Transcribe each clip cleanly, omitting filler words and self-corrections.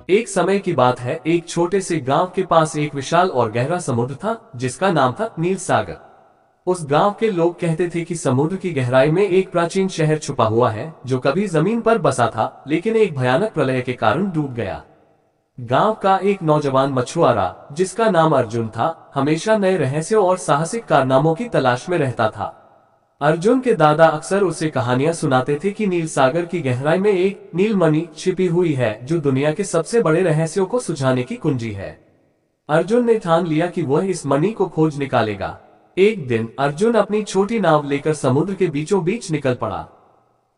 एक समय की बात है, एक छोटे से गांव के पास एक विशाल और गहरा समुद्र था जिसका नाम था नील सागर। उस गांव के लोग कहते थे कि समुद्र की गहराई में एक प्राचीन शहर छुपा हुआ है जो कभी जमीन पर बसा था लेकिन एक भयानक प्रलय के कारण डूब गया। गांव का एक नौजवान मछुआरा जिसका नाम अर्जुन था, हमेशा नए रहस्यों और साहसिक कारनामों की तलाश में रहता था। अर्जुन के दादा अक्सर उसे कहानियां सुनाते थे कि नील सागर की गहराई में एक नीलमणि छिपी हुई है जो दुनिया के सबसे बड़े रहस्यों को सुलझाने की कुंजी है। अर्जुन ने ठान लिया कि वह इस मणि को खोज निकालेगा। एक दिन अर्जुन अपनी छोटी नाव लेकर समुद्र के बीचों बीच निकल पड़ा।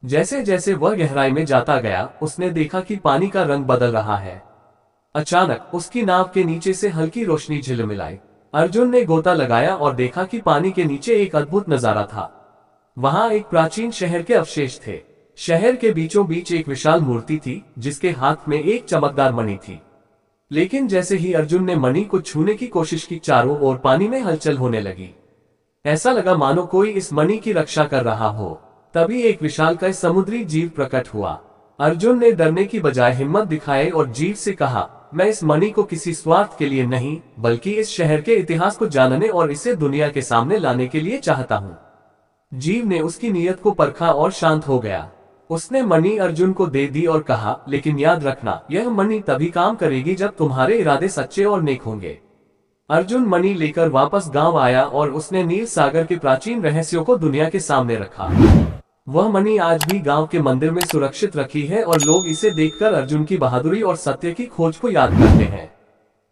जैसे जैसे वह गहराई में जाता गया, उसने देखा कि पानी का रंग बदल रहा है। अचानक उसकी नाव के नीचे से हल्की रोशनी झिलमिलाई। अर्जुन ने गोता लगाया और देखा कि पानी के नीचे एक अद्भुत नजारा था। वहां एक प्राचीन शहर के अवशेष थे। शहर के बीचों बीच एक विशाल मूर्ति थी जिसके हाथ में एक चमकदार मणि थी। लेकिन जैसे ही अर्जुन ने मणि को छूने की कोशिश की, चारों ओर पानी में हलचल होने लगी। ऐसा लगा मानो कोई इस मणि की रक्षा कर रहा हो। तभी एक विशालकाय समुद्री जीव प्रकट हुआ। अर्जुन ने डरने की बजाय हिम्मत दिखाई और जीव से कहा, मैं इस मणि को किसी स्वार्थ के लिए नहीं बल्कि इस शहर के इतिहास को जानने और इसे दुनिया के सामने लाने के लिए चाहता हूँ। जीव ने उसकी नीयत को परखा और शांत हो गया। उसने मणि अर्जुन को दे दी और कहा, लेकिन याद रखना, यह मणि तभी काम करेगी जब तुम्हारे इरादे सच्चे और नेक होंगे। अर्जुन मणि लेकर वापस गांव आया और उसने नील सागर के प्राचीन रहस्यों को दुनिया के सामने रखा। वह मणि आज भी गांव के मंदिर में सुरक्षित रखी है और लोग इसे देखकर अर्जुन की बहादुरी और सत्य की खोज को याद करते हैं।